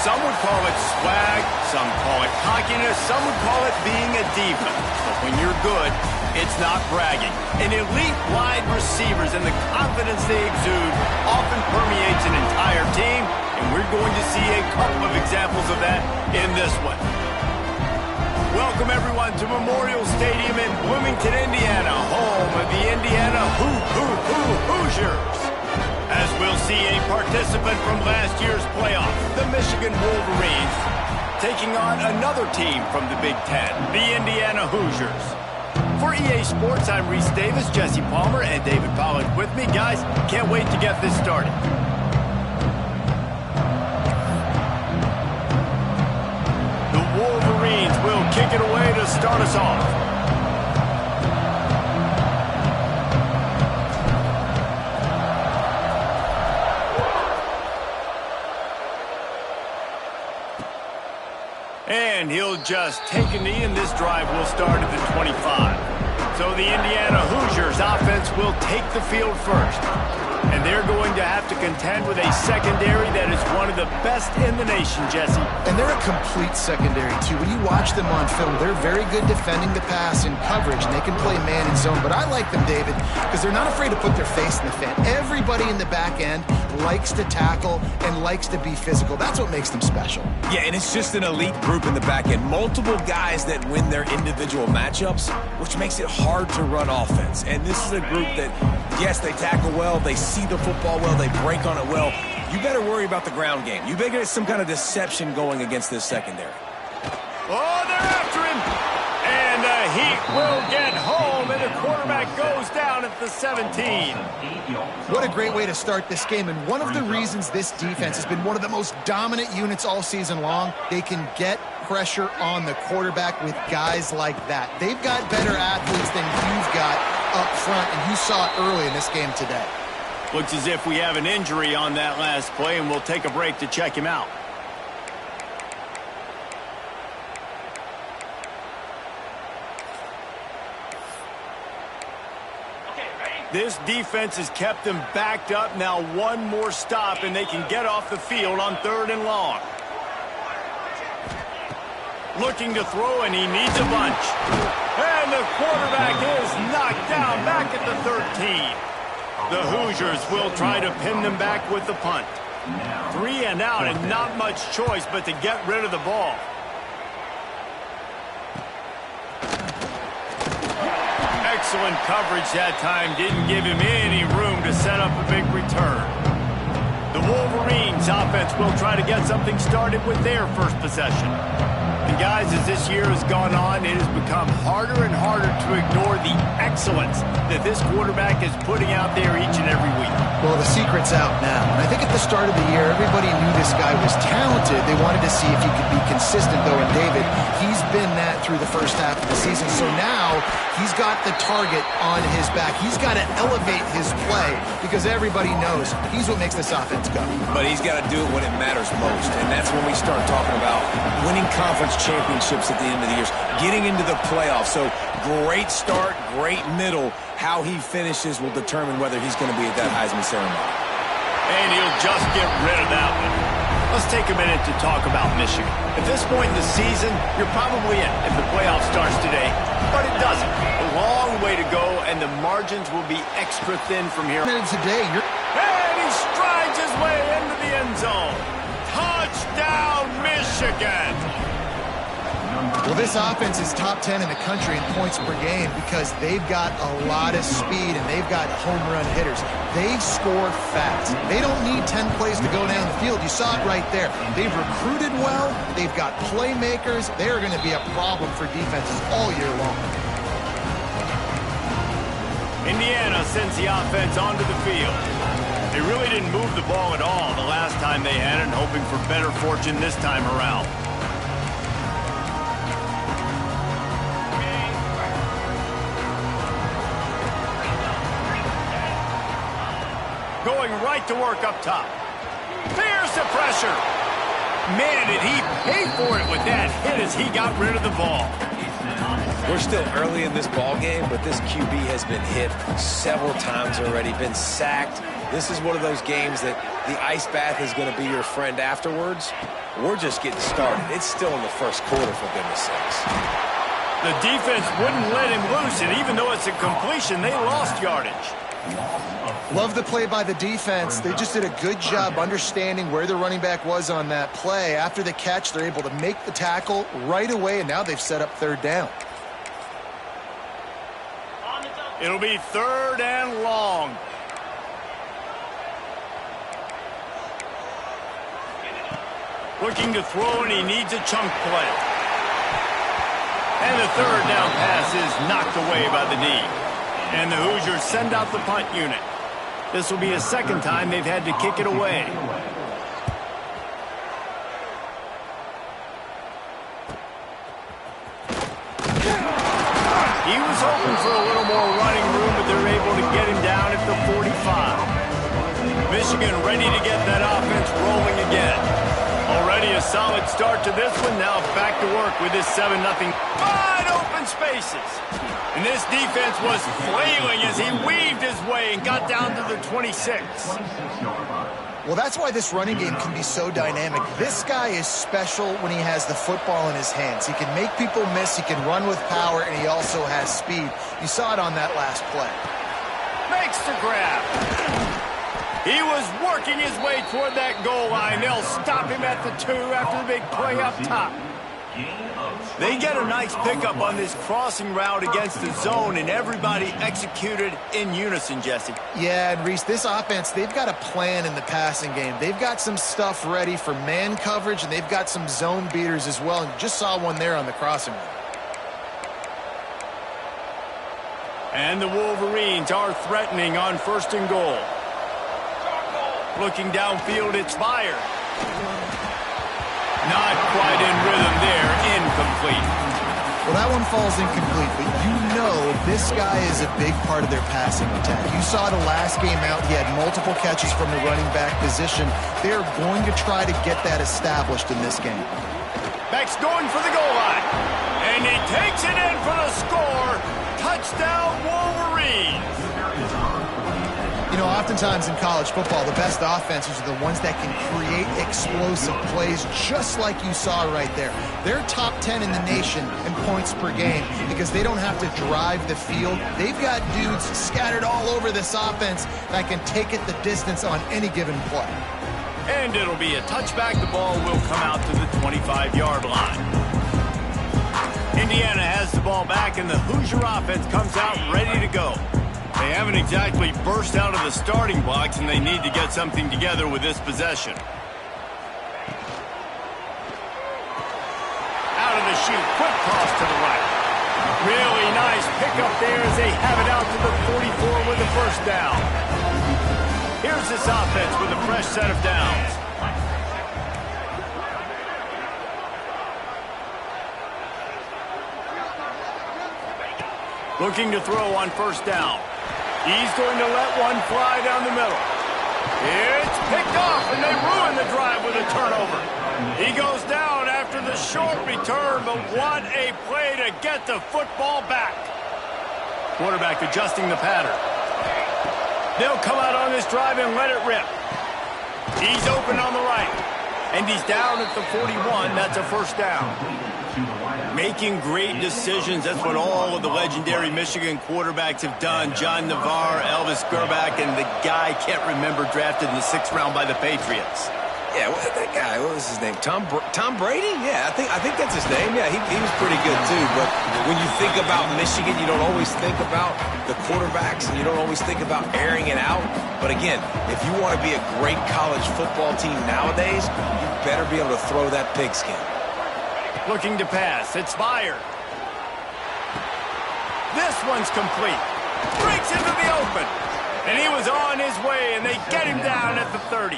Some would call it swag, some call it cockiness, some would call it being a diva. But when you're good, it's not bragging. An elite wide receivers and the confidence they exude often permeates an entire team, and we're going to see a couple of examples of that in this one. Welcome, everyone, to Memorial Stadium in Bloomington, Indiana, home of the Indiana Hoosiers. As we'll see a participant from last year's playoff, the Michigan Wolverines, taking on another team from the Big Ten, the Indiana Hoosiers. For EA Sports, I'm Reese Davis, Jesse Palmer, and David Pollack with me. Guys, can't wait to get this started. The Wolverines will kick it away to start us off. And he'll just take a knee, and this drive will start at the 25. So the Indiana Hoosiers offense will take the field first. And they're going to have to contend with a secondary that is one of the best in the nation, Jesse. And they're a complete secondary, too. When you watch them on film, they're very good defending the pass and coverage, and they can play man and zone. But I like them, David, because they're not afraid to put their face in the fan. Everybody in the back end likes to tackle and likes to be physical. That's what makes them special. Yeah, and it's just an elite group in the back end. Multiple guys that win their individual matchups, which makes it hard to run offense. And this is a group that, yes, they tackle well, they see the football well, they break on it well. You better worry about the ground game. You better get some kind of deception going against this secondary. Oh, they're after him! And the Heat will get home, and the quarterback goes down at the 17. What a great way to start this game, and one of the reasons this defense has been one of the most dominant units all season long, they can get pressure on the quarterback with guys like that. They've got better athletes than you've got up front, and you saw it early in this game today. Looks as if we have an injury on that last play, and we'll take a break to check him out. This defense has kept them backed up. Now one more stop, and they can get off the field on 3rd and long. Looking to throw, and he needs a bunch. And the quarterback is knocked down back at the 13. The Hoosiers will try to pin them back with the punt. 3 and out, and not much choice but to get rid of the ball. Excellent coverage that time. Didn't give him any room to set up a big return. The Wolverines offense will try to get something started with their first possession. And guys, as this year has gone on, it has become harder and harder to ignore the excellence that this quarterback is putting out there each and every week. Well, the secret's out now. And I think at the start of the year, everybody knew this guy was talented. They wanted to see if he could be consistent, though. And David, he's been that through the first half of the season. So now he's got the target on his back. He's got to elevate his play because everybody knows he's what makes this offense go. But he's got to do it when it matters most. And that's when we start talking about winning conference championships at the end of the year, getting into the playoffs. So great start, great middle. How he finishes will determine whether he's going to be at that Heisman ceremony. And he'll just get rid of that one. Let's take a minute to talk about Michigan. At this point in the season, you're probably in if the playoff starts today, but it doesn't. A long way to go, and the margins will be extra thin from here. Today, and he strides his way into the end zone. Touchdown, Michigan! Well, this offense is top 10 in the country in points per game because they've got a lot of speed and they've got home run hitters. They score fast. They don't need 10 plays to go down the field. You saw it right there. They've recruited well. They've got playmakers. They are going to be a problem for defenses all year long. Indiana sends the offense onto the field. They really didn't move the ball at all the last time they had it, hoping for better fortune this time around. Going right to work up top. There's the pressure. Man, did he pay for it with that hit as he got rid of the ball. We're still early in this ball game, but this QB has been hit several times already, been sacked. This is one of those games that the ice bath is going to be your friend afterwards. we're just getting started. It's still in the first quarter, for goodness sakes. The defense wouldn't let him loose, and even though it's a completion, they lost yardage. Love the play by the defense. They just did a good job understanding where the running back was on that play. After the catch, they're able to make the tackle right away, and now they've set up third down. It'll be third and long. Looking to throw, and he needs a chunk play. And the third down pass is knocked away by the D. And the Hoosiers send out the punt unit. This will be a second time they've had to kick it away. He was hoping for a little more running room, but they're able to get him down at the 45. Michigan ready to get that offense rolling again. Already a solid start to this one. Now back to work with this 7-0. Wide open spaces. And this defense was flailing as he weaved his way and got down to the 26. Well, that's why this running game can be so dynamic. This guy is special when he has the football in his hands. He can make people miss, he can run with power, and he also has speed. You saw it on that last play. Makes the grab. He was working his way toward that goal line. They'll stop him at the 2 after the big play up top. They get a nice pickup on this crossing route against the zone, and everybody executed in unison, Jesse. Yeah, and Reese, this offense, they've got a plan in the passing game. They've got some stuff ready for man coverage, and they've got some zone beaters as well, and you just saw one there on the crossing route. And the Wolverines are threatening on 1st and goal. Looking downfield, it's fired. Not quite in rhythm there, incomplete. Well, that one falls incomplete, but you know this guy is a big part of their passing attack. You saw the last game out, he had multiple catches from the running back position. They're going to try to get that established in this game. Beck's going for the goal line, and he takes it in for the score. Touchdown, Wolverines. You know, oftentimes in college football, the best offenses are the ones that can create explosive plays, just like you saw right there. They're top 10 in the nation in points per game because they don't have to drive the field. They've got dudes scattered all over this offense that can take it the distance on any given play. And it'll be a touchback. The ball will come out to the 25-yard line. Indiana has the ball back, and the Hoosier offense comes out ready to go. They haven't exactly burst out of the starting blocks, and they need to get something together with this possession. Out of the chute, quick cross to the right. Really nice pickup there as they have it out to the 44 with the first down. Here's this offense with a fresh set of downs. Looking to throw on 1st down. He's going to let one fly down the middle. It's picked off, and they ruin the drive with a turnover. He goes down after the short return, but what a play to get the football back. Quarterback adjusting the pattern. They'll come out on this drive and let it rip. He's open on the right, and he's down at the 41. That's a 1st down. Making great decisions. That's what all of the legendary Michigan quarterbacks have done. John Navarre, Elvis Gerbach, and the guy I can't remember drafted in the 6th round by the Patriots. Yeah, that guy, what was his name? Tom Brady? Yeah, I think that's his name. Yeah, he was pretty good too. But when you think about Michigan, you don't always think about the quarterbacks, and you don't always think about airing it out. But again, if you want to be a great college football team nowadays, you better be able to throw that pigskin. Looking to pass. It's fired. This one's complete. Breaks into the open. And he was on his way, and they get him down at the 30.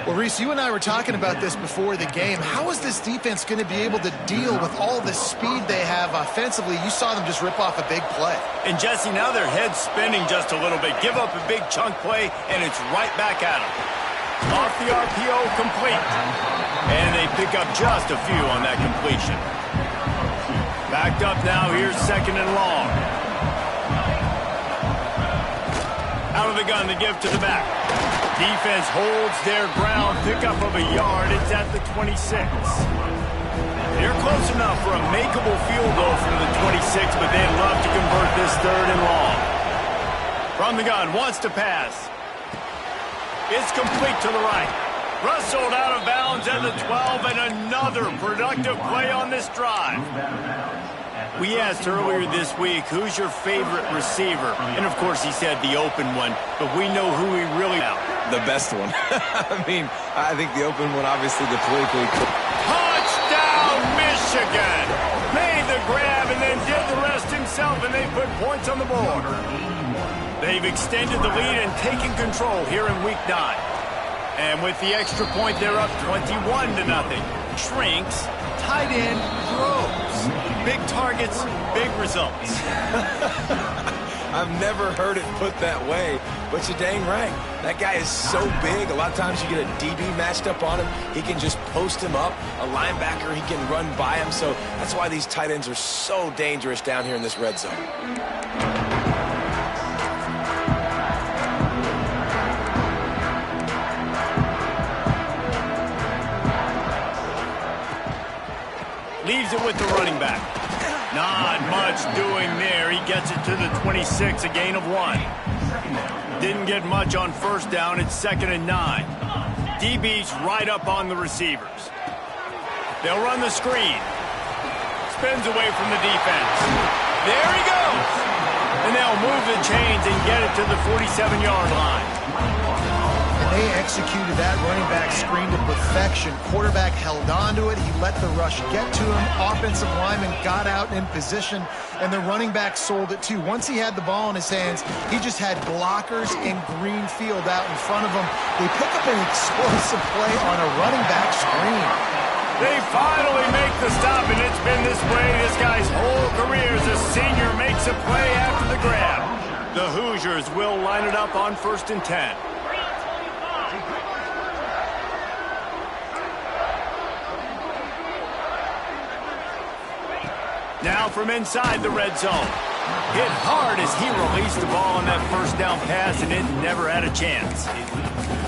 Well, Reese, you and I were talking about this before the game. How is this defense going to be able to deal with all the speed they have offensively? You saw them just rip off a big play. And, Jesse, now their head's spinning just a little bit. Give up a big chunk play, and it's right back at them. Off the RPO, complete. And they pick up just a few on that completion. Backed up now, here's 2nd and long. Out of the gun, the give to the back. Defense holds their ground, pickup of a yard. It's at the 26. They're close enough for a makeable field goal from the 26, but they'd love to convert this 3rd and long. From the gun, wants to pass. It's complete to the right. Rustled out of bounds at the 12, and another productive play on this drive. We asked earlier this week, who's your favorite receiver? And, of course, he said the open one, but we know who he really is. The best one. I mean, I think the open one, obviously, the politically... Touchdown, Michigan! Made the grab and then did the rest himself, and they put points on the board. They've extended the lead and taken control here in Week 9. And with the extra point, they're up 21-0. Shrinks, tight end grows. Big targets, big results. I've never heard it put that way, but you're dang right. That guy is so big. A lot of times you get a DB matched up on him. He can just post him up. A linebacker, he can run by him. So that's why these tight ends are so dangerous down here in this red zone. Leaves it with the running back. Not much doing there. He gets it to the 26, a gain of 1. Didn't get much on first down. It's 2nd and 9. DB's right up on the receivers. They'll run the screen. Spins away from the defense. There he goes. And they'll move the chains and get it to the 47-yard line. They executed that running back screen to perfection. Quarterback held on to it. He let the rush get to him. Offensive lineman got out in position, and the running back sold it too. Once he had the ball in his hands, he just had blockers and green field out in front of him. They pick up an explosive play on a running back screen. They finally make the stop, and it's been this way this guy's whole career as a senior makes a play after the grab. The Hoosiers will line it up on 1st and 10. Now from inside the red zone. Hit hard as he released the ball on that first down pass, and it never had a chance.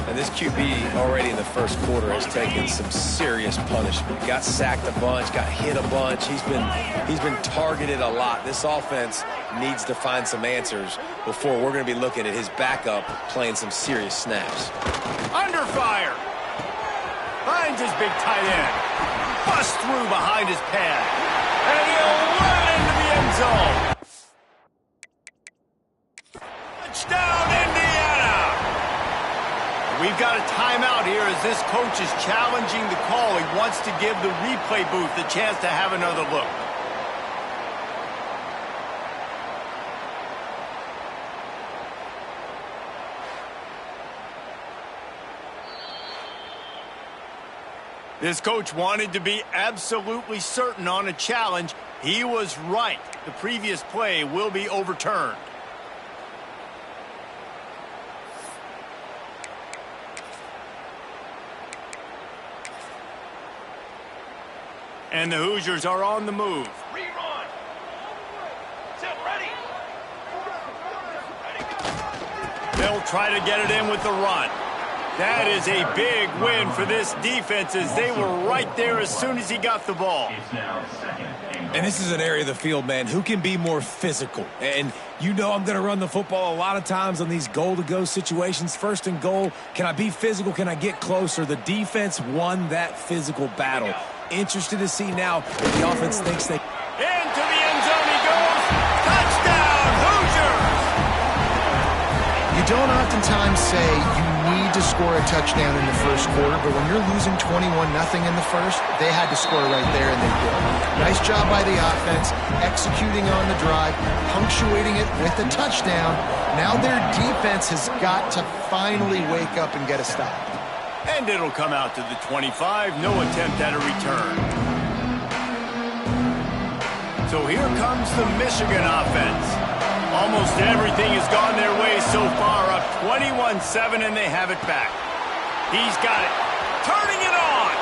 And this QB already in the first quarter has taken some serious punishment. Got sacked a bunch, got hit a bunch. He's been targeted a lot. This offense needs to find some answers before we're going to be looking at his backup playing some serious snaps. Under fire. Finds his big tight end. Busts through behind his pad. And he'll run into the end zone. Touchdown, Indiana! We've got a timeout here as this coach is challenging the call. He wants to give the replay booth the chance to have another look. This coach wanted to be absolutely certain on a challenge. He was right. The previous play will be overturned. And the Hoosiers are on the move. Rerun. Set, ready. They'll try to get it in with the run. That is a big win for this defense as they were right there as soon as he got the ball. And this is an area of the field, man, who can be more physical. And you know I'm going to run the football a lot of times on these goal-to-go situations. 1st and goal, can I be physical? Can I get closer? The defense won that physical battle. Interested to see now if the offense thinks they... Into the end zone he goes. Touchdown, Hoosiers! You don't oftentimes say you need to score a touchdown in the first quarter, but when you're losing 21-0 in the first, they had to score right there, and they did. Nice job by the offense, executing on the drive, punctuating it with a touchdown. Now their defense has got to finally wake up and get a stop. And it'll come out to the 25. No attempt at a return. So here comes the Michigan offense. Almost everything has gone their way so far, up 21-7, and they have it back. He's got it. Turning it on.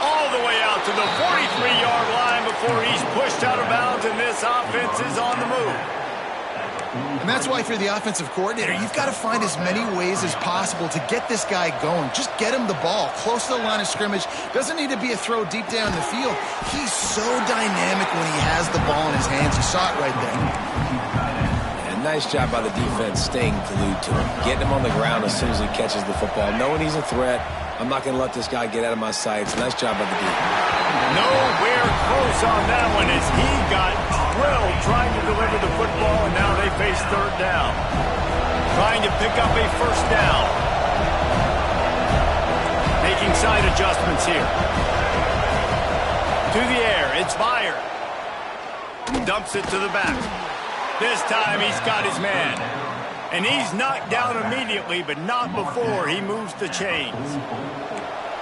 All the way out to the 43-yard line before he's pushed out of bounds, and this offense is on the move. And that's why if you're the offensive coordinator, you've got to find as many ways as possible to get this guy going. Just get him the ball close to the line of scrimmage. Doesn't need to be a throw deep down the field. He's so dynamic when he has the ball in his hands. You saw it right there. And nice job by the defense staying glued to him, getting him on the ground as soon as he catches the football, knowing he's a threat. I'm not going to let this guy get out of my sights. Nice job by the defense. Nowhere close on that one as he got drilled trying to deliver the football, and now they face third down. Trying to pick up a first down. Making side adjustments here. To the air, it's Meyer. Dumps it to the back. This time he's got his man. And he's knocked down immediately, but not before he moves the chains.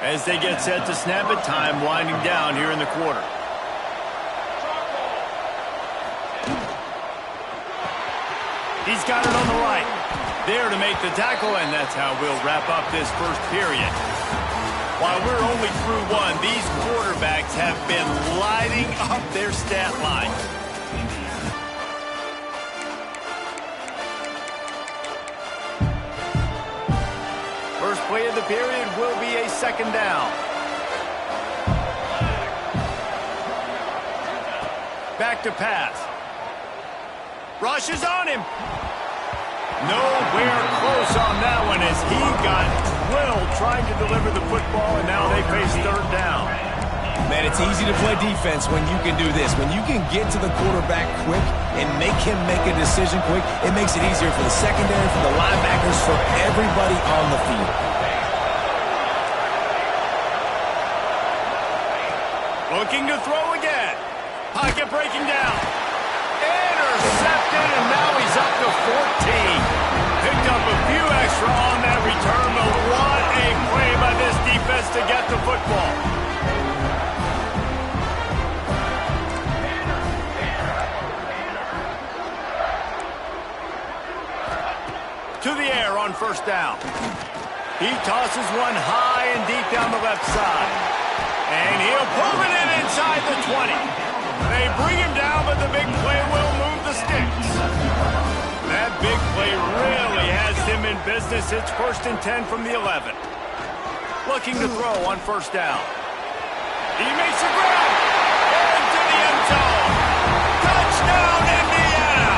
As they get set to snap it, time winding down here in the quarter. He's got it on the right. There to make the tackle, and that's how we'll wrap up this first period. While we're only through one, these quarterbacks have been lighting up their stat line. First play of the period will be a second down. Back to pass. Rushes on him. Nowhere close on that one as he got drilled trying to deliver the football, and now they face third down. Man, it's easy to play defense when you can do this. When you can get to the quarterback quick and make him make a decision quick, it makes it easier for the secondary, for the linebackers, for everybody on the field. Looking to throw again. Pocket breaking down. Intercepted, and now he's up to 14. Picked up a few extra on that return, but what a play by this defense to get the football. To the air on first down. He tosses one high and deep down the left side. And he'll pull it in inside the 20. They bring him down, but the big play will move the sticks. That big play really has him in business. It's 1st and 10 from the 11. Looking to throw on first down. He makes a grab. Into the end zone. Touchdown, Indiana!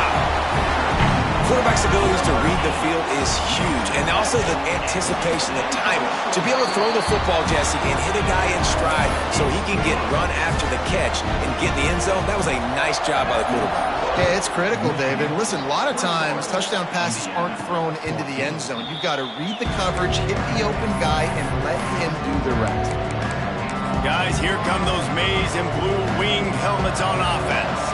Quarterback's abilities to read the field is huge, and also the anticipation, the timing. To be able to throw the football, Jesse, and hit a guy in stride so he can get run after the catch and get in the end zone, that was a nice job by the quarterback. Yeah, it's critical, David. Listen, a lot of times touchdown passes aren't thrown into the end zone. You've got to read the coverage, hit the open guy, and let him do the rest. Guys, here come those maize and blue winged helmets on offense.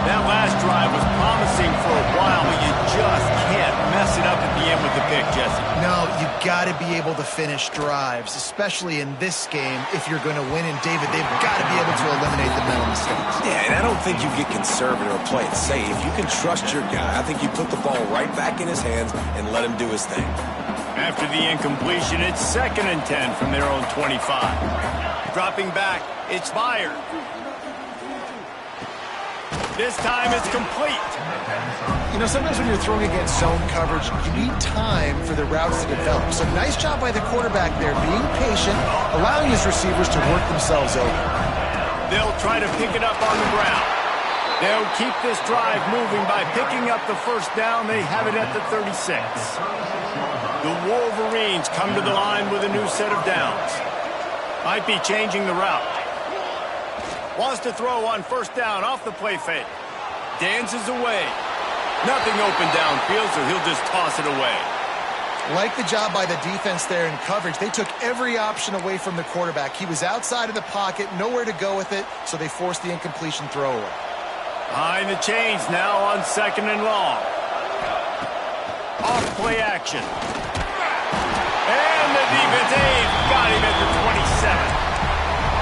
That last drive was promising for a while, but you just can't mess it up at the end with the pick, Jesse. No, you've got to be able to finish drives, especially in this game if you're going to win. And, David, they've got to be able to eliminate the mental mistakes. Yeah, and I don't think you get conservative or play it safe. You can trust your guy. I think you put the ball right back in his hands and let him do his thing. After the incompletion, it's 2nd and 10 from their own 25. Dropping back, it's Meyer. This time it's complete. You know, sometimes when you're throwing against zone coverage, you need time for the routes to develop. So nice job by the quarterback there, being patient, allowing his receivers to work themselves over. They'll try to pick it up on the ground. They'll keep this drive moving by picking up the first down. They have it at the 36. The Wolverines come to the line with a new set of downs. Might be changing the route. Wants to throw on first down off the play fake. Dances away. Nothing open downfield, so he'll just toss it away. Like the job by the defense there in coverage. They took every option away from the quarterback. He was outside of the pocket, nowhere to go with it, so they forced the incompletion throw away. Behind the chains now on 2nd and long. Off play action. And the defense got him at the 27.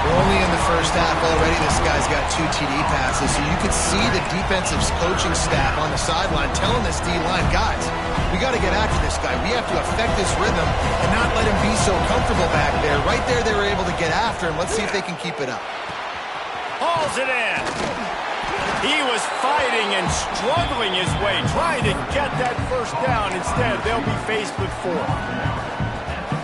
We're only in the first half already. This guy's got 2 TD passes, so you could see the defensive coaching staff on the sideline telling this D-line, guys, we got to get after this guy. We have to affect his rhythm and not let him be so comfortable back there. Right there, they were able to get after him. Let's see if they can keep it up. Hauls it in. He was fighting and struggling his way, trying to get that first down. Instead, they'll be faced with 4.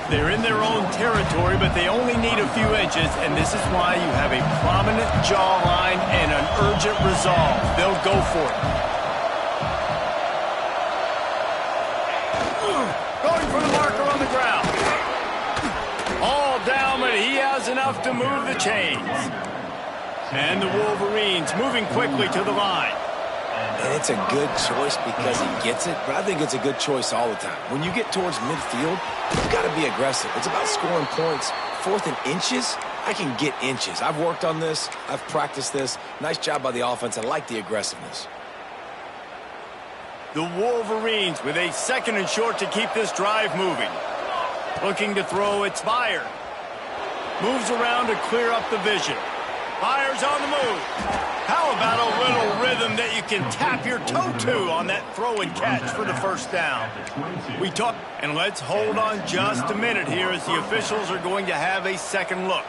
They're in their own territory, but they only need a few inches, and this is why you have a prominent jawline and an urgent resolve. They'll go for it. Going for the marker on the ground. All down, but he has enough to move the chains. And the Wolverines moving quickly to the line. And it's a good choice because he gets it, but I think it's a good choice all the time. When you get towards midfield, you've got to be aggressive. It's about scoring points. 4th and inches, I can get inches. I've worked on this. I've practiced this. Nice job by the offense. I like the aggressiveness. The Wolverines with a 2nd and short to keep this drive moving. Looking to throw, it's Fire. Moves around to clear up the vision. Fire's on the move. How about a little rhythm that you can tap your toe to on that throw and catch for the first down? And let's hold on just a minute here as the officials are going to have a second look.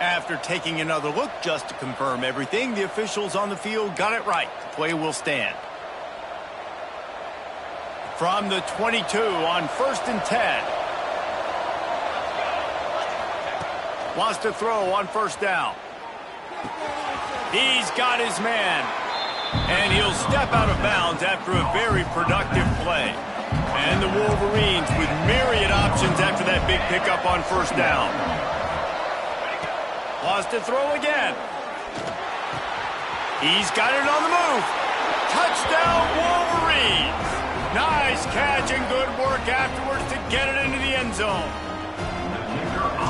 After taking another look just to confirm everything, the officials on the field got it right. The play will stand. From the 22 on 1st and 10. Wants to throw on 1st down. He's got his man. And he'll step out of bounds after a very productive play. And the Wolverines with myriad options after that big pickup on 1st down. Wants to throw again. He's got it on the move. Touchdown, Wolverines. Nice catch and good work afterwards to get it into the end zone.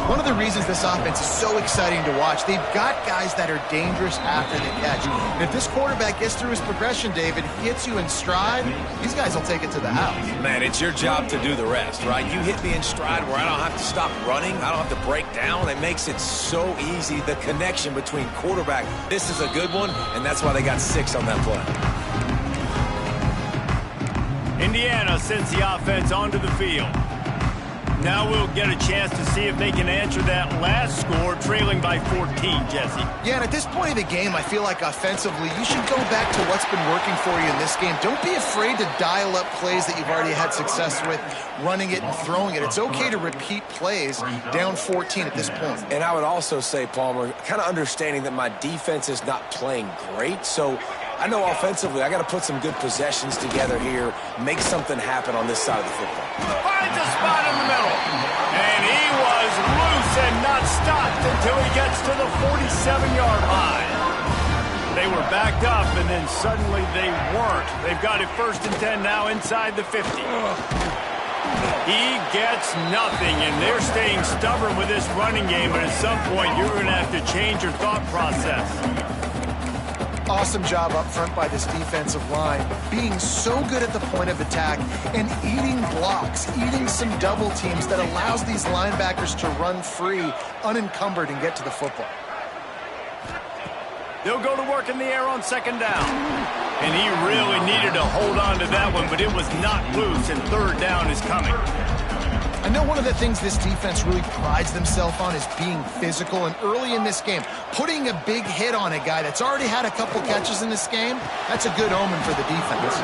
One of the reasons this offense is so exciting to watch, they've got guys that are dangerous after the catch. And if this quarterback gets through his progression, David, hits you in stride, these guys will take it to the house. Man, it's your job to do the rest, right? You hit me in stride where I don't have to stop running. I don't have to break down. It makes it so easy, the connection between quarterback. This is a good one, and that's why they got 6 on that play. Indiana sends the offense onto the field. Now we'll get a chance to see if they can answer that last score, trailing by 14, Jesse. Yeah, and at this point of the game, I feel like offensively, you should go back to what's been working for you in this game. Don't be afraid to dial up plays that you've already had success with, running it and throwing it. It's okay to repeat plays down 14 at this point. And I would also say, Palmer, kind of understanding that my defense is not playing great, so I know offensively I got to put some good possessions together here, make something happen on this side of the football. Finds a spot in the middle. And he was loose and not stopped until he gets to the 47-yard line. They were backed up, and then suddenly they weren't. They've got it 1st and 10 now inside the 50. He gets nothing, and they're staying stubborn with this running game, but at some point you're going to have to change your thought process. Awesome job up front by this defensive line, being so good at the point of attack and eating blocks, eating some double teams that allows these linebackers to run free, unencumbered, and get to the football. They'll go to work in the air on 2nd down. And he really needed to hold on to that one, but it was not loose, and 3rd down is coming. I know one of the things this defense really prides themselves on is being physical, and early in this game, putting a big hit on a guy that's already had a couple catches in this game, that's a good omen for the defense.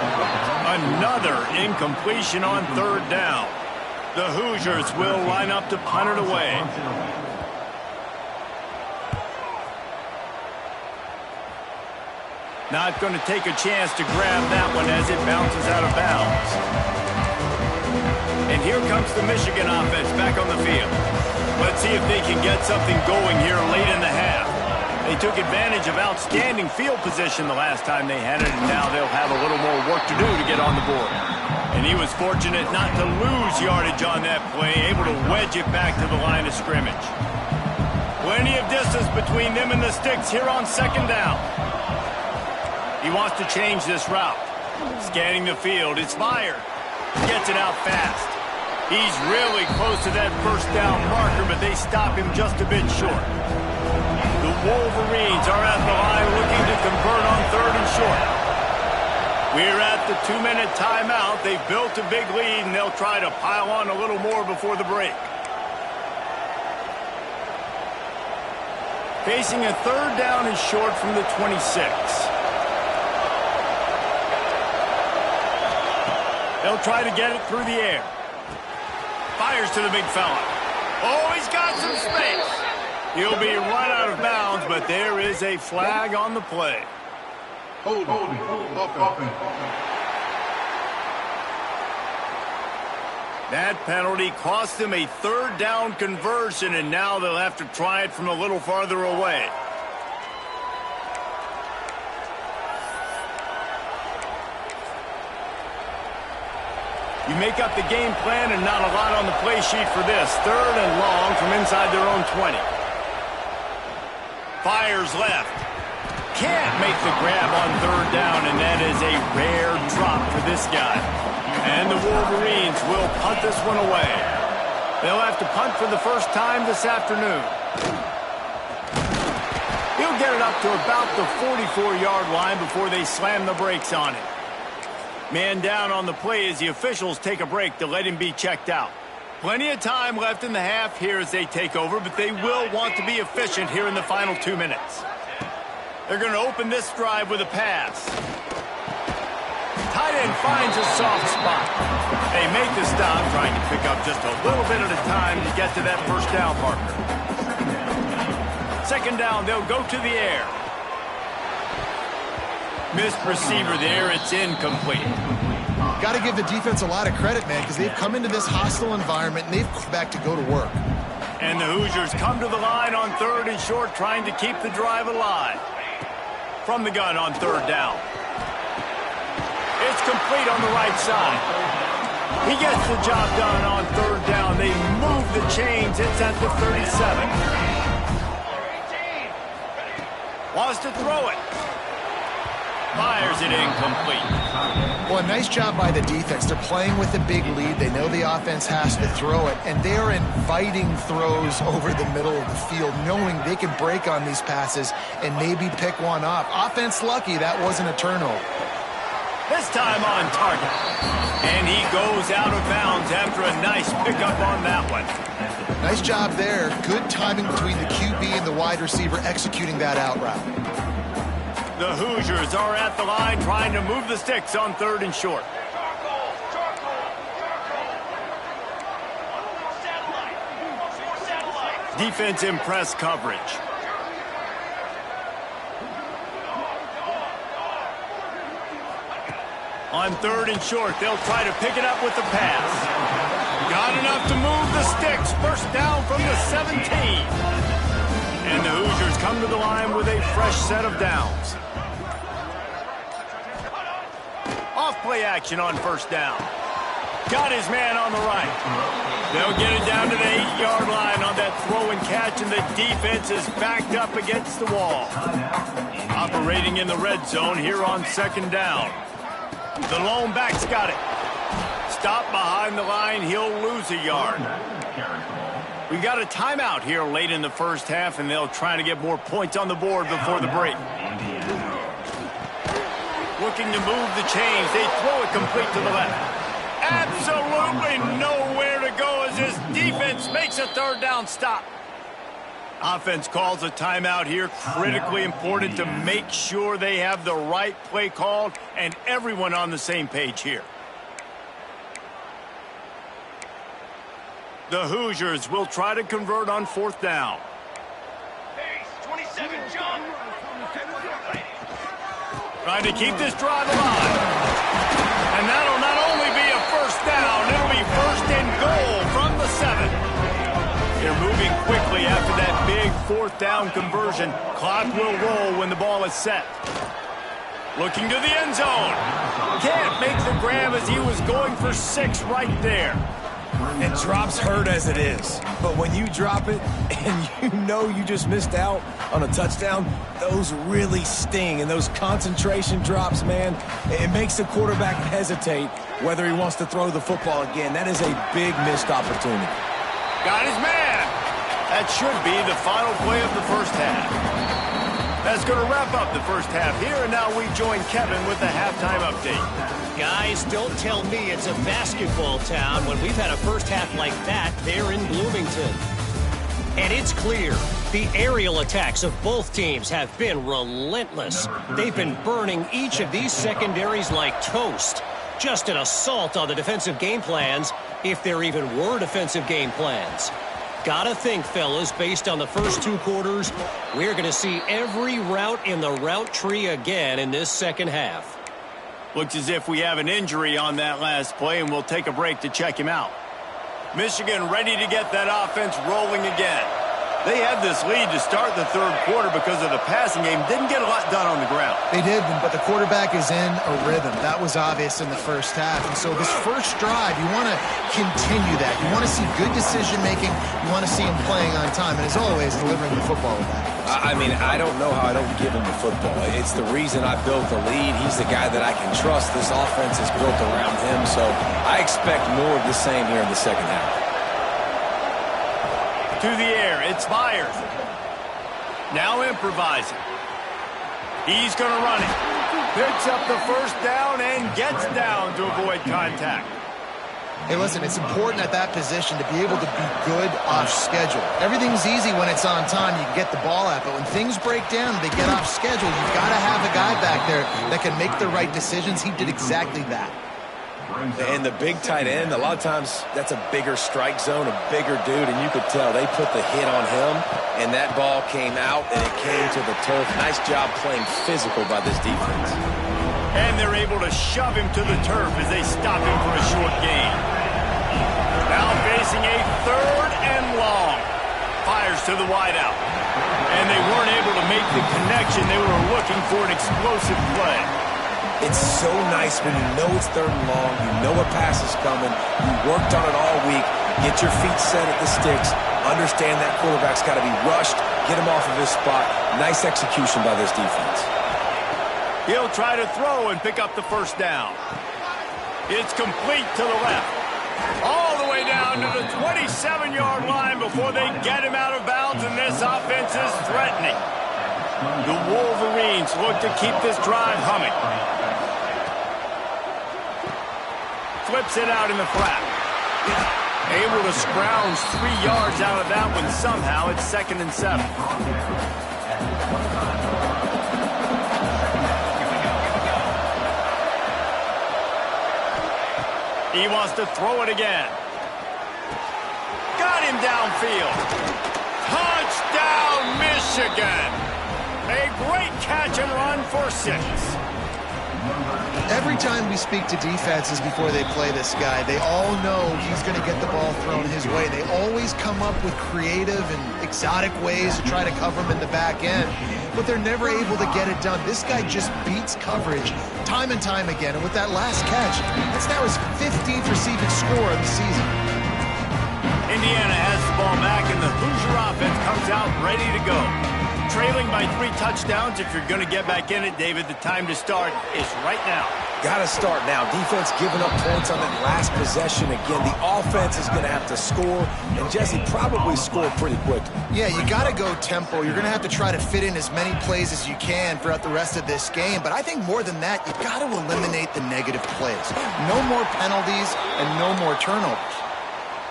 Another incompletion on 3rd down. The Hoosiers will line up to punt it away. Not going to take a chance to grab that one as it bounces out of bounds. And here comes the Michigan offense back on the field. Let's see if they can get something going here late in the half. They took advantage of outstanding field position the last time they had it, and now they'll have a little more work to do to get on the board. And he was fortunate not to lose yardage on that play, able to wedge it back to the line of scrimmage. Plenty of distance between them and the sticks here on 2nd down. He wants to change this route. Scanning the field, it's fired. Gets it out fast. He's really close to that 1st down marker, but they stop him just a bit short. The Wolverines are at the line looking to convert on 3rd and short. We're at the 2-minute timeout. They've built a big lead, and they'll try to pile on a little more before the break. Facing a 3rd down and short from the 26. They'll try to get it through the air. Fires to the big fella. Oh, he's got some space. He'll be run out of bounds, but there is a flag on the play. Hold. That penalty cost them a 3rd down conversion, and now they'll have to try it from a little farther away. You make up the game plan and not a lot on the play sheet for this. 3rd and long from inside their own 20. Fires left. Can't make the grab on 3rd down, and that is a rare drop for this guy. And the Wolverines will punt this one away. They'll have to punt for the first time this afternoon. He'll get it up to about the 44-yard line before they slam the brakes on it. Man down on the play as the officials take a break to let him be checked out. Plenty of time left in the half here as they take over, but they will want to be efficient here in the final 2 minutes. They're going to open this drive with a pass. Tight end finds a soft spot. They make the stop, trying to pick up just a little bit at a time to get to that 1st down marker. 2nd down, they'll go to the air. Missed receiver there, it's incomplete. Got to give the defense a lot of credit, man, because they've come into this hostile environment and they've come back to go to work. And the Hoosiers come to the line on 3rd and short, trying to keep the drive alive. From the gun on 3rd down. It's complete on the right side. He gets the job done on 3rd down. They move the chains. It's at the 37. Wants to throw it. Fires it incomplete. Well, a nice job by the defense. They're playing with a big lead. They know the offense has to throw it, and they are inviting throws over the middle of the field, knowing they can break on these passes and maybe pick one off. Offense lucky that wasn't a turnover. This time on target. And he goes out of bounds after a nice pickup on that one. Nice job there. Good timing between the QB and the wide receiver executing that out route. The Hoosiers are at the line trying to move the sticks on 3rd and short. Defense in press coverage. On 3rd and short, they'll try to pick it up with the pass. Got enough to move the sticks. 1st down from the 17. And the Hoosiers come to the line with a fresh set of downs. Off-play action on 1st down. Got his man on the right. They'll get it down to the 8-yard line on that throw and catch, and the defense is backed up against the wall. Operating in the red zone here on 2nd down. The lone back's got it. Stop behind the line, he'll lose a yard. We got a timeout here late in the 1st half, and they'll try to get more points on the board before the break. Looking to move the chains. They throw it complete to the left. Absolutely nowhere to go as this defense makes a 3rd down stop. Offense calls a timeout here. Critically important to make sure they have the right play called and everyone on the same page here. The Hoosiers will try to convert on 4th down. Hey, 27, John. Trying to keep this drive alive. And that'll not only be a 1st down, it'll be 1st and goal from the 7. They're moving quickly after that big 4th down conversion. Clock will roll when the ball is set. Looking to the end zone. Can't make the grab as he was going for 6 right there. And drops hurt as it is. But when you drop it and you know you just missed out on a touchdown, those really sting. And those concentration drops, man, it makes the quarterback hesitate whether he wants to throw the football again. That is a big missed opportunity. Got his man. That should be the final play of the 1st half. That's going to wrap up the first half here, and now we join Kevin with the halftime update. Guys, don't tell me it's a basketball town when we've had a first half like that there in Bloomington. And it's clear, the aerial attacks of both teams have been relentless. They've been burning each of these secondaries like toast. Just an assault on the defensive game plans, if there even were defensive game plans. Gotta think, fellas, based on the first 2 quarters, we're going to see every route in the route tree again in this second half. Looks as if we have an injury on that last play, and we'll take a break to check him out. Michigan ready to get that offense rolling again. They had this lead to start the third quarter because of the passing game. Didn't get a lot done on the ground. They did, but the quarterback is in a rhythm. That was obvious in the first half. And so this first drive, you want to continue that. You want to see good decision-making. You want to see him playing on time. And as always, delivering the football with that. I mean, I don't know how I don't give him the football. It's the reason I built the lead. He's the guy that I can trust. This offense is built around him. So I expect more of the same here in the second half. To the air, it's Myers. Now improvising. He's going to run it. Picks up the first down and gets down to avoid contact. Hey, listen, it's important at that position to be able to be good off schedule. Everything's easy when it's on time. You can get the ball out, but when things break down, they get off schedule. You've got to have a guy back there that can make the right decisions. He did exactly that. And the big tight end, a lot of times that's a bigger strike zone, a bigger dude, and you could tell they put the hit on him, and that ball came out, and it came to the turf. Nice job playing physical by this defense. And they're able to shove him to the turf as they stop him for a short gain. Now facing a third and long. Fires to the wideout. And they weren't able to make the connection. They were looking for an explosive play. It's so nice when you know it's third and long, you know a pass is coming, you worked on it all week, get your feet set at the sticks, understand that quarterback's got to be rushed, get him off of his spot. Nice execution by this defense. He'll try to throw and pick up the first down. It's complete to the left. All the way down to the 27-yard line before they get him out of bounds, and this offense is threatening. The Wolverines look to keep this drive humming. Flips it out in the flat. Able to scrounge 3 yards out of that one somehow. It's 2nd and 7. He wants to throw it again. Got him downfield. Touchdown, Michigan. A great catch and run for 6. Every time we speak to defenses before they play this guy, they all know he's going to get the ball thrown his way. They always come up with creative and exotic ways to try to cover him in the back end, but they're never able to get it done. This guy just beats coverage time and time again, and with that last catch, that's now his 15th receiving score of the season. Indiana has the ball back, and the Hoosier offense comes out ready to go. Trailing by 3 touchdowns. If you're going to get back in it, David, the time to start is right now. Got to start now. Defense giving up points on that last possession again. The offense is going to have to score, and Jesse probably scored pretty quickly. Yeah, you got to go tempo. You're going to have to try to fit in as many plays as you can throughout the rest of this game. But I think more than that, you got to eliminate the negative plays. No more penalties and no more turnovers.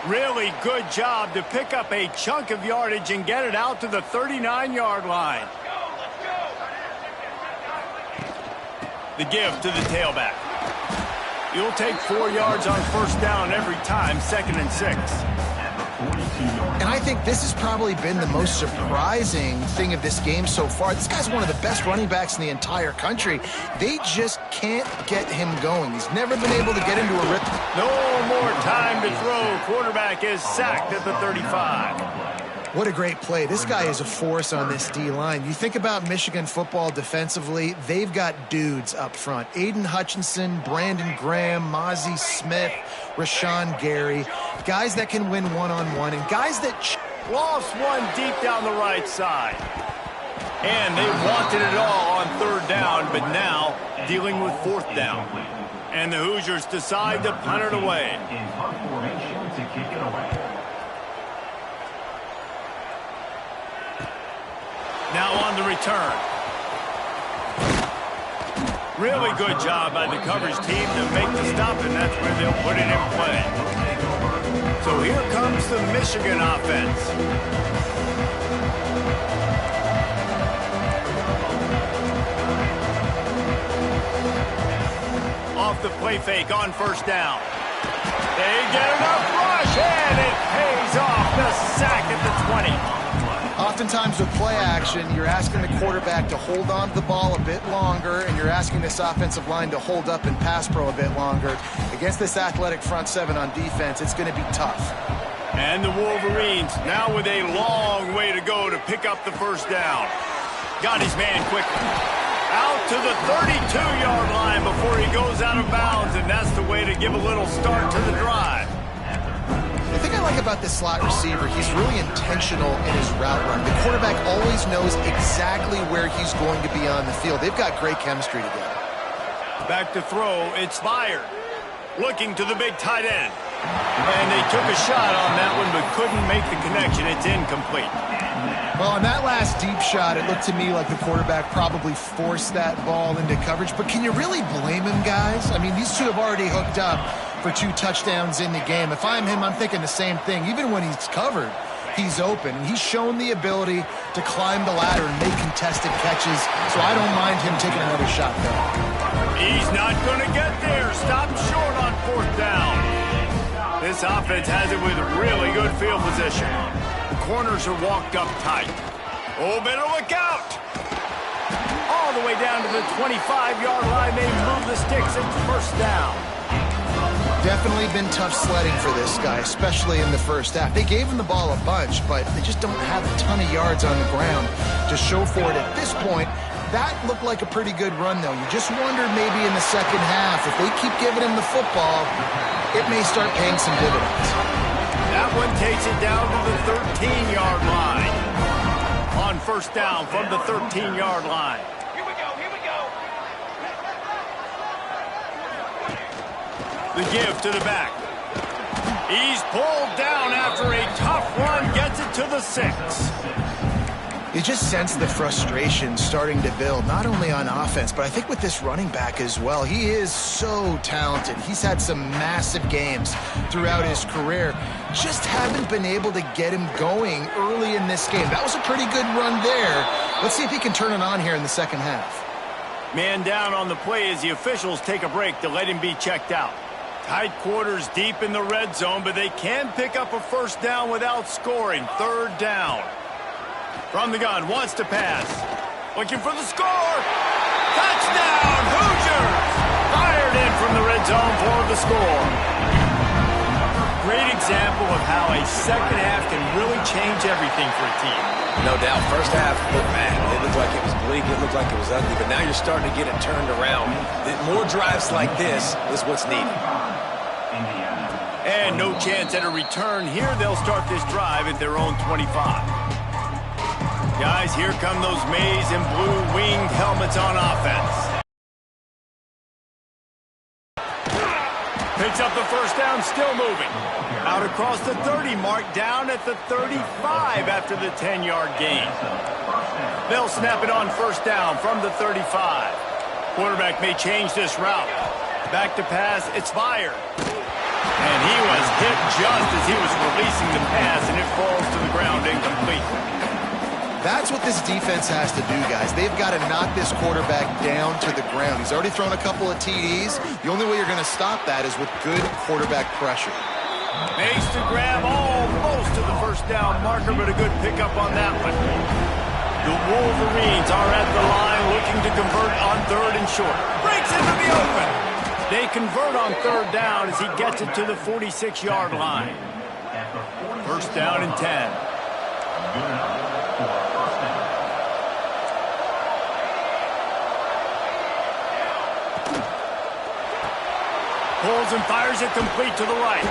Really good job to pick up a chunk of yardage and get it out to the 39-yard line. The give to the tailback. You'll take 4 yards on first down every time, 2nd and 6. And I think this has probably been the most surprising thing of this game so far. This guy's one of the best running backs in the entire country. They just can't get him going. He's never been able to get into a rhythm. No more time to throw. Quarterback is sacked at the 35. What a great play. This guy is a force on this D-line. You think about Michigan football defensively, they've got dudes up front. Aiden Hutchinson, Brandon Graham, Mozzie Smith, Rashawn Gary. Guys that can win one-on-one and guys that... Lost one deep down the right side. And they wanted it all on 3rd down, but now dealing with 4th down. And the Hoosiers decide to punt it away. Now on the return. Really good job by the coverage team to make the stop, and that's where they'll put it in play. So here comes the Michigan offense. Off the play fake on first down. They get enough rush, and it pays off. The sack at the 20. Oftentimes with play action, you're asking the quarterback to hold on to the ball a bit longer, and you're asking this offensive line to hold up and pass pro a bit longer. Against this athletic front seven on defense, it's going to be tough. And the Wolverines now with a long way to go to pick up the first down. Got his man quickly. Out to the 32-yard line before he goes out of bounds, and that's the way to give a little start to the drive. The thing I like about this slot receiver, he's really intentional in his route run. The quarterback always knows exactly where he's going to be on the field. They've got great chemistry together. Back to throw, it's fired. Looking to the big tight end. And they took a shot on that one, but couldn't make the connection. It's incomplete. Well, on that last deep shot, it looked to me like the quarterback probably forced that ball into coverage. But can you really blame him, guys? I mean, these two have already hooked up for 2 touchdowns in the game. If I'm him, I'm thinking the same thing. Even when he's covered, he's open. And he's shown the ability to climb the ladder and make contested catches. So I don't mind him taking another shot, though. He's not going to get there. Stop short on fourth down. This offense has it with really good field position. The corners are walked up tight. Oh, better look out. All the way down to the 25-yard line. They move the sticks. It's first down. Definitely been tough sledding for this guy, especially in the first half. They gave him the ball a bunch, but they just don't have a ton of yards on the ground to show for it at this point. That looked like a pretty good run, though. You just wonder maybe in the second half, if they keep giving him the football, it may start paying some dividends. That one takes it down to the 13-yard line. On first down from the 13-yard line. Here we go, here we go. The give to the back. He's pulled down after a tough run, gets it to the 6. You just sense the frustration starting to build, not only on offense, but I think with this running back as well. He is so talented. He's had some massive games throughout his career. Just haven't been able to get him going early in this game. That was a pretty good run there. Let's see if he can turn it on here in the second half. Man down on the play as the officials take a break to let him be checked out. Tight quarters deep in the red zone, but they can pick up a first down without scoring. Third down. From the gun, wants to pass. Looking for the score. Touchdown, Hoosiers! Fired in from the red zone for the score. Great example of how a second half can really change everything for a team. No doubt. First half looked bad. It looked like it was bleak. It looked like it was ugly. But now you're starting to get it turned around. More drives like this is what's needed. And no chance at a return here. They'll start this drive at their own 25. Guys, here come those maize and blue winged helmets on offense. Picks up the first down, still moving. Out across the 30 mark, down at the 35 after the 10-yard gain. They'll snap it on first down from the 35. Quarterback may change this route. Back to pass, it's fired. And he was hit just as he was releasing the pass, and it falls to the ground incomplete. That's what this defense has to do, guys. They've got to knock this quarterback down to the ground. He's already thrown a couple of TDs. The only way you're going to stop that is with good quarterback pressure. Makes the grab almost to the first down marker, but a good pickup on that one. The Wolverines are at the line looking to convert on third and short. Breaks into the open. They convert on third down as he gets it to the 46-yard line. First down and 10. Pulls and fires it complete to the right.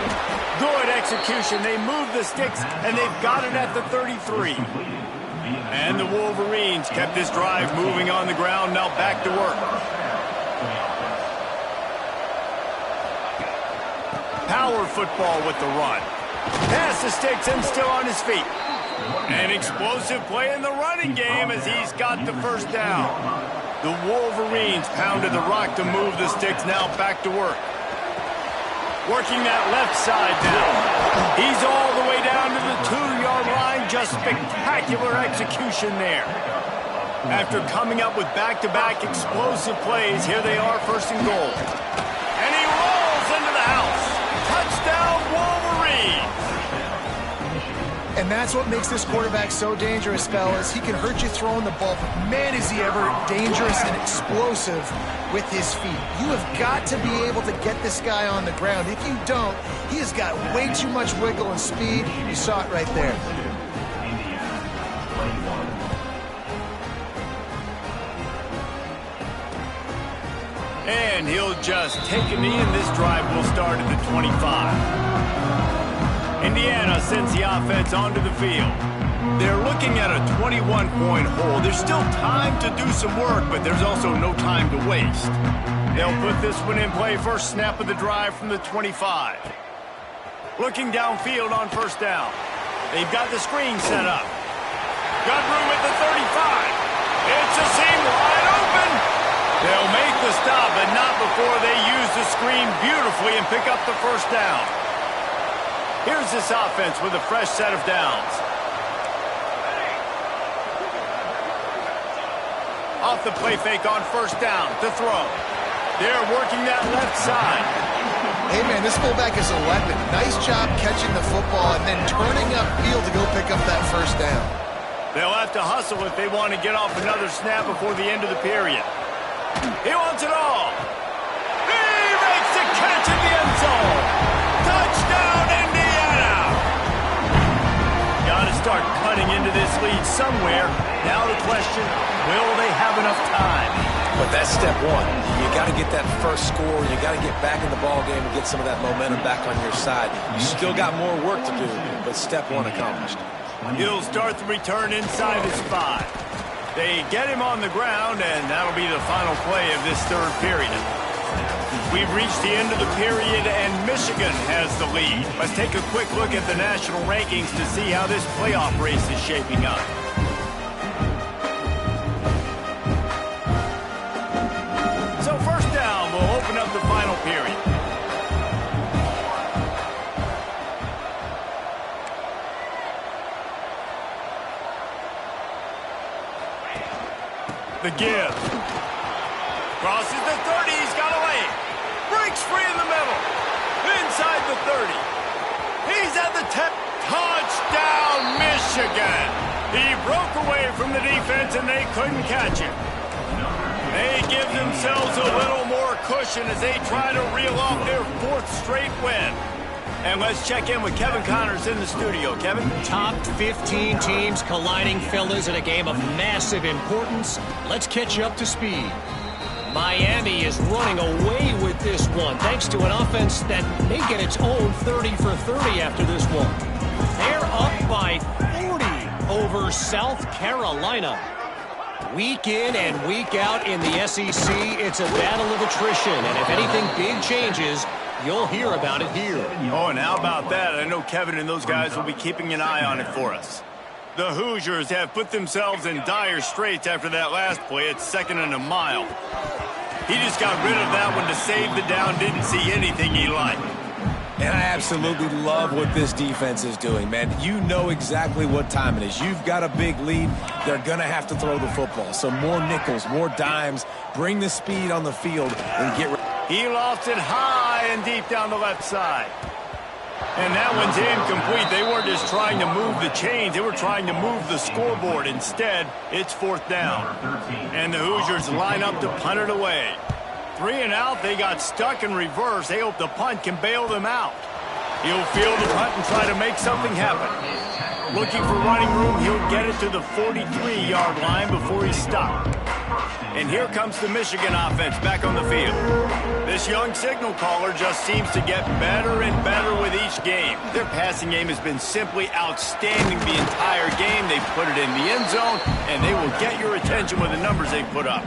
Good execution. They move the sticks, and they've got it at the 33. And the Wolverines kept this drive moving on the ground. Now back to work. Power football with the run. Past the sticks and still on his feet. An explosive play in the running game as he's got the first down. The Wolverines pounded the rock to move the sticks, now back to work. Working that left side now. He's all the way down to the 2-yard line. Just spectacular execution there. After coming up with back-to-back explosive plays, here they are, first and goal. And he rolls into the house. Touchdown, Wolverines! And that's what makes this quarterback so dangerous, fellas. He can hurt you throwing the ball, but man, is he ever dangerous and explosive with his feet. You have got to be able to get this guy on the ground. If you don't, he has got way too much wiggle and speed. You saw it right there. And he'll just take a knee, and this drive will start at the 25. Indiana sends the offense onto the field. They're looking at a 21-point hole. There's still time to do some work, but there's also no time to waste. They'll put this one in play. First snap of the drive from the 25. Looking downfield on first down. They've got the screen set up. Got room at the 35. It's a seam wide open. They'll make the stop, but not before they use the screen beautifully and pick up the first down. Here's this offense with a fresh set of downs. Off the play fake on first down to throw. They're working that left side. Hey, man, this fullback is a weapon. Nice job catching the football and then turning upfield to go pick up that first down. They'll have to hustle if they want to get off another snap before the end of the period. He wants it all. He makes the catch in the end zone. Touchdown, Indiana! Got to start cutting into this lead somewhere. Now the question, will they have enough time? But that's step one. You got to get that first score. You got to get back in the ball game and get some of that momentum back on your side. You still got more work to do, but step one accomplished. He'll start the return inside his 5. They get him on the ground, and that'll be the final play of this third period. We've reached the end of the period, and Michigan has the lead. Let's take a quick look at the national rankings to see how this playoff race is shaping up. So first down, we'll open up the final period. The give. Crosses the 30. He's got a lane. Breaks free in the middle. Inside the 30. He's at the 10. Touchdown, Michigan. He broke away from the defense, and they couldn't catch him. They give themselves a little more cushion as they try to reel off their 4th straight win. And let's check in with Kevin Connors in the studio. Kevin? Top 15 teams colliding, fellas, in a game of massive importance. Let's catch you up to speed. Miami is running away with this one, thanks to an offense that may get its own 30 for 30 after this one. They're up by 40 over South Carolina. Week in and week out in the SEC, it's a battle of attrition. And if anything big changes, you'll hear about it here. Oh, and how about that? I know Kevin and those guys will be keeping an eye on it for us. The Hoosiers have put themselves in dire straits after that last play. It's 2nd and a mile. He just got rid of that one to save the down. Didn't see anything he liked. And I absolutely love what this defense is doing, man. You know exactly what time it is. You've got a big lead. They're going to have to throw the football. So more nickels, more dimes. Bring the speed on the field and get ready. He lofts it high and deep down the left side. And that one's incomplete. They weren't just trying to move the chains. They were trying to move the scoreboard. Instead, it's 4th down. And the Hoosiers line up to punt it away. 3 and out. They got stuck in reverse. They hope the punt can bail them out. He'll field the punt and try to make something happen. Looking for running room. He'll get it to the 43-yard line before he's stopped. And here comes the Michigan offense back on the field. This young signal caller just seems to get better and better with each game. Their passing game has been simply outstanding the entire game. They've put it in the end zone, and they will get your attention with the numbers they put up.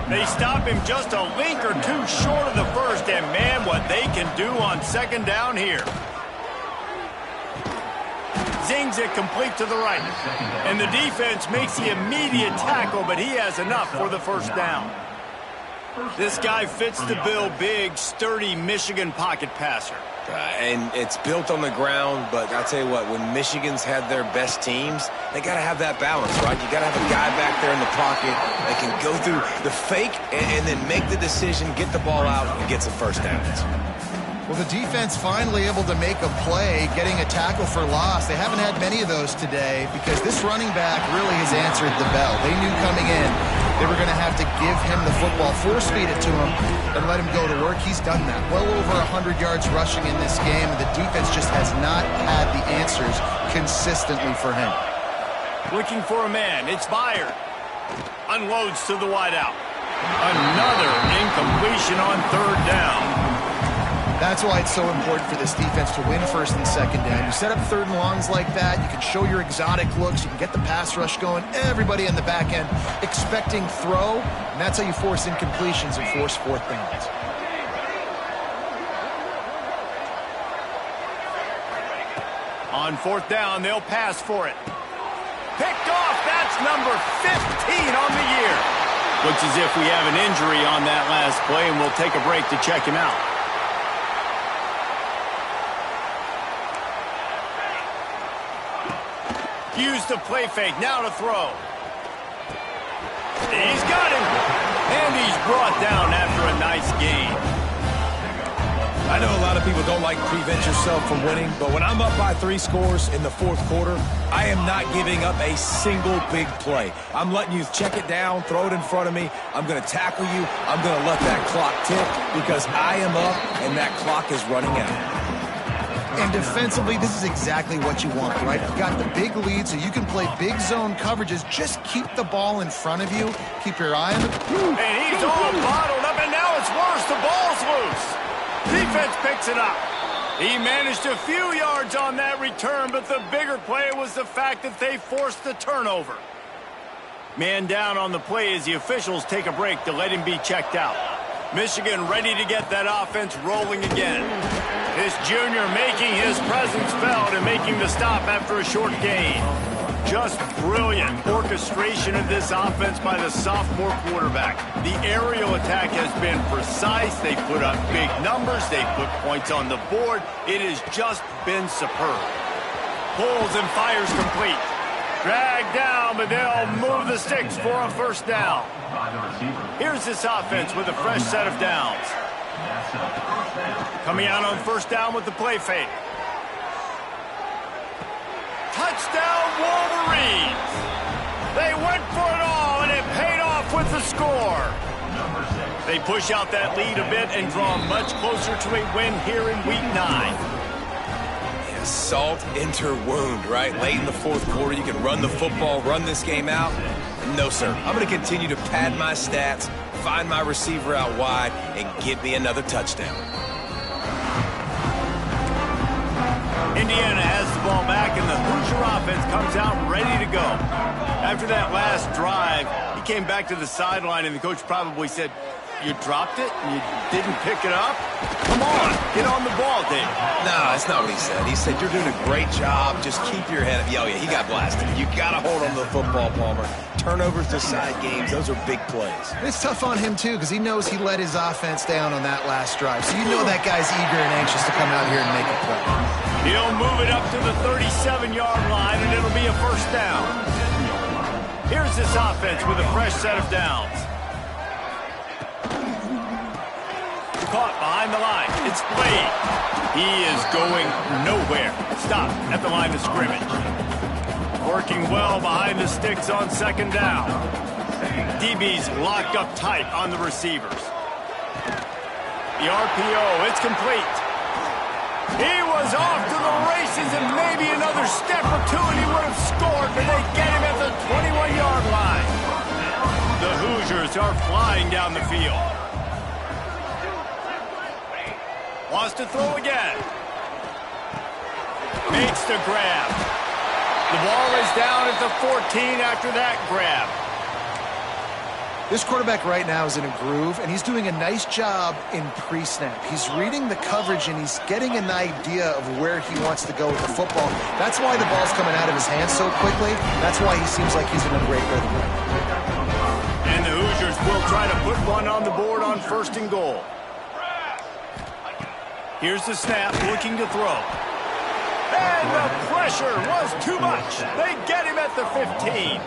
They stop him just a link or two short of the first, and man, what they can do on 2nd down here. zings it complete to the right. And the defense makes the immediate tackle, but he has enough for the first down. This guy fits the bill, big, sturdy Michigan pocket passer. And it's built on the ground, but I'll tell you what, when Michigan's had their best teams, they got to have that balance, right? You got to have a guy back there in the pocket that can go through the fake and then make the decision, get the ball out, and get some first downs. Well, the defense finally able to make a play, getting a tackle for loss. They haven't had many of those today because this running back really has answered the bell. They knew coming in they were going to have to give him the football, force-feed it to him, and let him go to work. He's done that. Well over 100 yards rushing in this game, and the defense just has not had the answers consistently for him. Looking for a man. It's Byard. Unloads to the wideout. Another incompletion on third down. That's why it's so important for this defense to win first and second down. You set up third and longs like that, you can show your exotic looks, you can get the pass rush going, everybody in the back end expecting throw, and that's how you force incompletions and force fourth downs. On fourth down, they'll pass for it. Picked off, that's number 15 on the year. Looks as if we have an injury on that last play, and we'll take a break to check him out. Use the play fake, now to throw. He's got him. And he's brought down after a nice gain. I know a lot of people don't like to prevent yourself from winning, but when I'm up by 3 scores in the fourth quarter, I am not giving up a single big play. I'm letting you check it down, throw it in front of me. I'm going to tackle you. I'm going to let that clock tick because I am up and that clock is running out. And defensively, this is exactly what you want, right? You've got the big lead, so you can play big zone coverages. Just keep the ball in front of you. Keep your eye on the... And he's all bottled up, and now it's worse. The ball's loose. Defense picks it up. He managed a few yards on that return, but the bigger play was the fact that they forced the turnover. Man down on the play as the officials take a break to let him be checked out. Michigan ready to get that offense rolling again. This junior making his presence felt and making the stop after a short gain. Just brilliant orchestration of this offense by the sophomore quarterback. The aerial attack has been precise. They put up big numbers. They put points on the board. It has just been superb. Pulls and fires complete. Dragged down, but they'll move the sticks for a first down. Here's this offense with a fresh set of downs. Coming out on first down with the play fake. Touchdown Wolverines! They went for it all, and it paid off with the score. They push out that lead a bit and draw much closer to a win here in Week 9. Salt enter wound, right? Late in the fourth quarter, you can run the football, run this game out. No, sir. I'm going to continue to pad my stats, find my receiver out wide, and get me another touchdown. Indiana has the ball back, and the Hoosier offense comes out ready to go. After that last drive, he came back to the sideline, and the coach probably said, "You dropped it and you didn't pick it up? Come on, get on the ball, Dave." No, that's not what he said. He said, "You're doing a great job. Just keep your head up." Oh, yeah, he got blasted. You got to hold on to the football, Palmer. Turnovers decide games. Those are big plays. It's tough on him, too, because he knows he let his offense down on that last drive. So you know that guy's eager and anxious to come out here and make a play. He'll move it up to the 37-yard line, and it'll be a first down. Here's this offense with a fresh set of downs. Caught behind the line. It's Blade. He is going nowhere. Stop at the line of scrimmage. Working well behind the sticks on second down. DB's locked up tight on the receivers. The RPO, it's complete. He was off to the races, and maybe another step or two and he would have scored, but they get him at the 21-yard line. The Hoosiers are flying down the field. Wants to throw again. Makes the grab. The ball is down at the 14 after that grab. This quarterback right now is in a groove, and he's doing a nice job in pre-snap. He's reading the coverage, and he's getting an idea of where he wants to go with the football. That's why the ball's coming out of his hands so quickly. That's why he seems like he's in a great rhythm right now. And the Hoosiers will try to put one on the board on 1st and goal. Here's the snap, looking to throw. And the pressure was too much. They get him at the 15.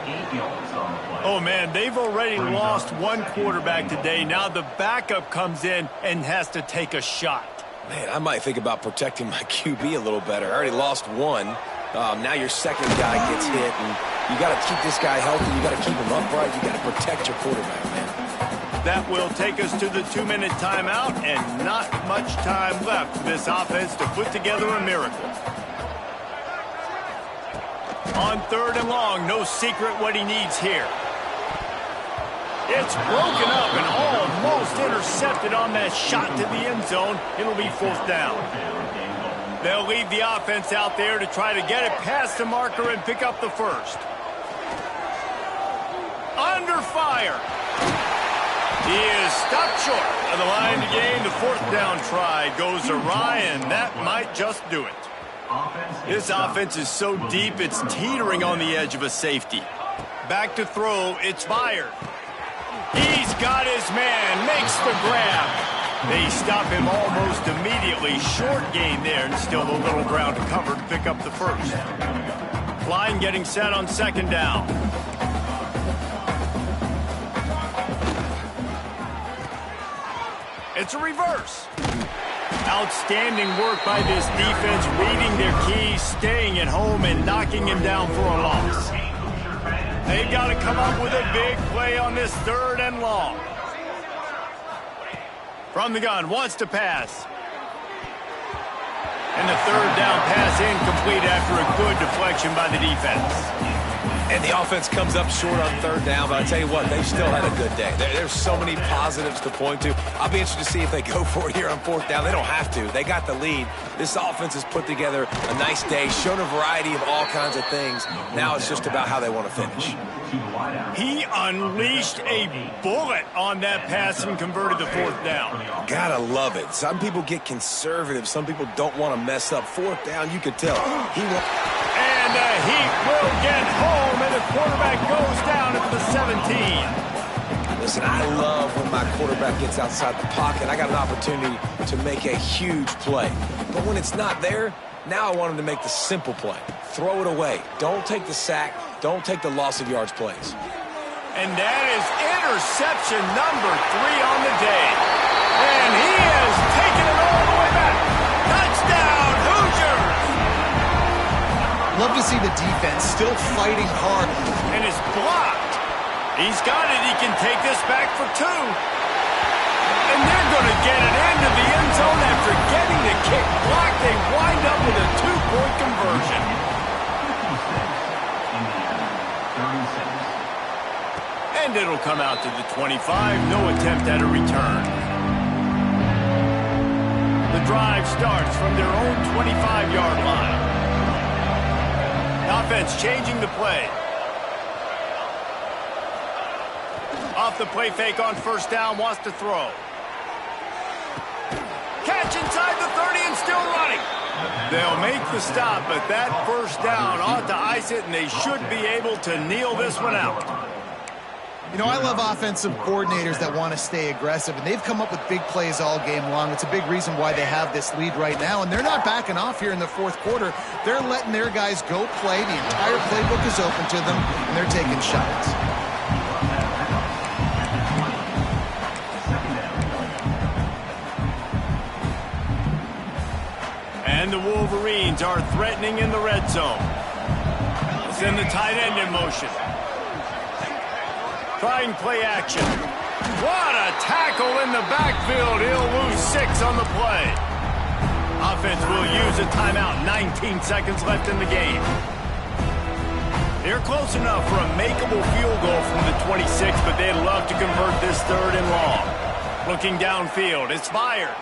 Oh, man, they've already lost one quarterback today. Now the backup comes in and has to take a shot. Man, I might think about protecting my QB a little better. I already lost one. Now your second guy gets hit, and you got to keep this guy healthy. You got to keep him upright. You got to protect your quarterback, man. That will take us to the 2-minute timeout, and not much time left for this offense to put together a miracle. On 3rd and long, no secret what he needs here. It's broken up and almost intercepted on that shot to the end zone. It'll be 4th down. They'll leave the offense out there to try to get it past the marker and pick up the 1st. Under fire. He is stopped short of the line to gain. The 4th down try goes awry, and that might just do it. This offense is so deep, it's teetering on the edge of a safety. Back to throw, it's fired. He's got his man, makes the grab. They stop him almost immediately. Short gain there, and still a little ground to cover to pick up the 1st. Line getting set on 2nd down. It's a reverse. Outstanding work by this defense, reading their keys, staying at home, and knocking him down for a loss. They've got to come up with a big play on this 3rd and long. From the gun, wants to pass. And the 3rd down pass incomplete after a good deflection by the defense. And the offense comes up short on 3rd down, but I tell you what, they've still had a good day. There's so many positives to point to. I'll be interested to see if they go for it here on 4th down. They don't have to. They got the lead. This offense has put together a nice day, shown a variety of all kinds of things. Now it's just about how they want to finish. He unleashed a bullet on that pass and converted the 4th down. Gotta love it. Some people get conservative. Some people don't want to mess up. 4th down, you could tell. And the Heat will get home, and the quarterback goes down at the 17. Listen, I love when my quarterback gets outside the pocket. I got an opportunity to make a huge play. But when it's not there, now I want him to make the simple play. Throw it away. Don't take the sack. Don't take the loss of yards plays. And that is interception number 3 on the day. And he has taken it all the way back. Touchdown, Hoosiers! Love to see the defense still fighting hard. And it's blocked. He's got it. He can take this back for 2. And they're going to get it into the end zone after getting the kick blocked. They wind up with a 2-point conversion. And it'll come out to the 25. No attempt at a return. The drive starts from their own 25-yard line. Offense changing the play. Off the play fake on 1st down, wants to throw. Catch inside the 30 and still running. They'll make the stop, but that 1st down ought to ice it, and they should be able to kneel this one out. You know, I love offensive coordinators that want to stay aggressive, and they've come up with big plays all game long. It's a big reason why they have this lead right now, and they're not backing off here in the 4th quarter. They're letting their guys go play. The entire playbook is open to them, and they're taking shots. And the Wolverines are threatening in the red zone. Send the tight end in motion. Trying play action. What a tackle in the backfield. He'll lose 6 on the play. Offense will use a timeout. 19 seconds left in the game. They're close enough for a makeable field goal from the 26, but they'd love to convert this 3rd and long. Looking downfield. It's fired.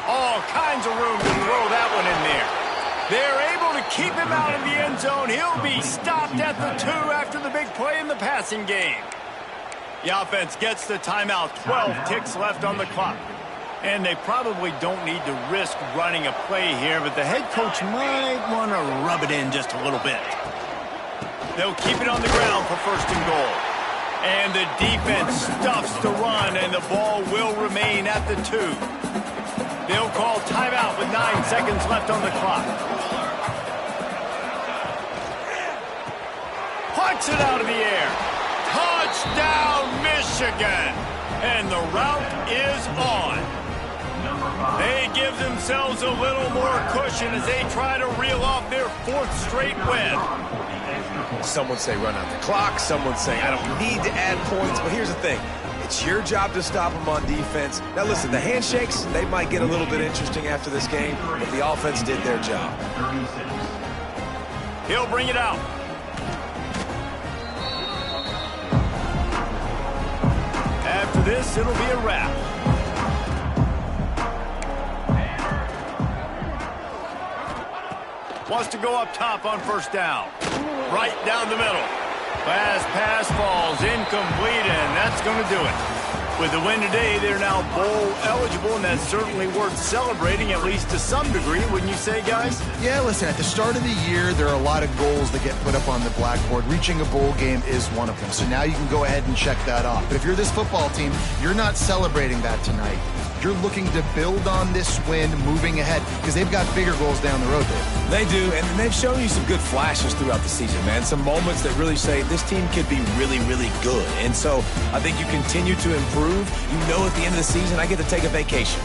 All kinds of room to throw that one in there. They're able to keep him out of the end zone. He'll be stopped at the 2 after the big play in the passing game. The offense gets the timeout. 12 ticks left on the clock. And they probably don't need to risk running a play here, but the head coach might want to rub it in just a little bit. They'll keep it on the ground for first and goal. And the defense stuffs the run, and the ball will remain at the 2. They'll call timeout with 9 seconds left on the clock. Puts it out of the air. Touchdown, Michigan! And the route is on. They give themselves a little more cushion as they try to reel off their 4th straight win. Some would say run out the clock. Some would say I don't need to add points. But here's the thing. It's your job to stop them on defense. Now, listen, the handshakes, they might get a little bit interesting after this game, but the offense did their job. He'll bring it out. After this, it'll be a wrap. Wants to go up top on first down. Right down the middle. Fast pass falls incomplete, and that's going to do it. With the win today, they're now bowl eligible, and that's certainly worth celebrating, at least to some degree, wouldn't you say, guys? Yeah, listen, at the start of the year, there are a lot of goals that get put up on the blackboard. Reaching a bowl game is one of them. So now you can go ahead and check that off. But if you're this football team, you're not celebrating that tonight. You're looking to build on this win moving ahead because they've got bigger goals down the road there. They do, and they've shown you some good flashes throughout the season, man. Some moments that really say this team could be really, really good. And so I think you continue to improve. You know at the end of the season, I get to take a vacation.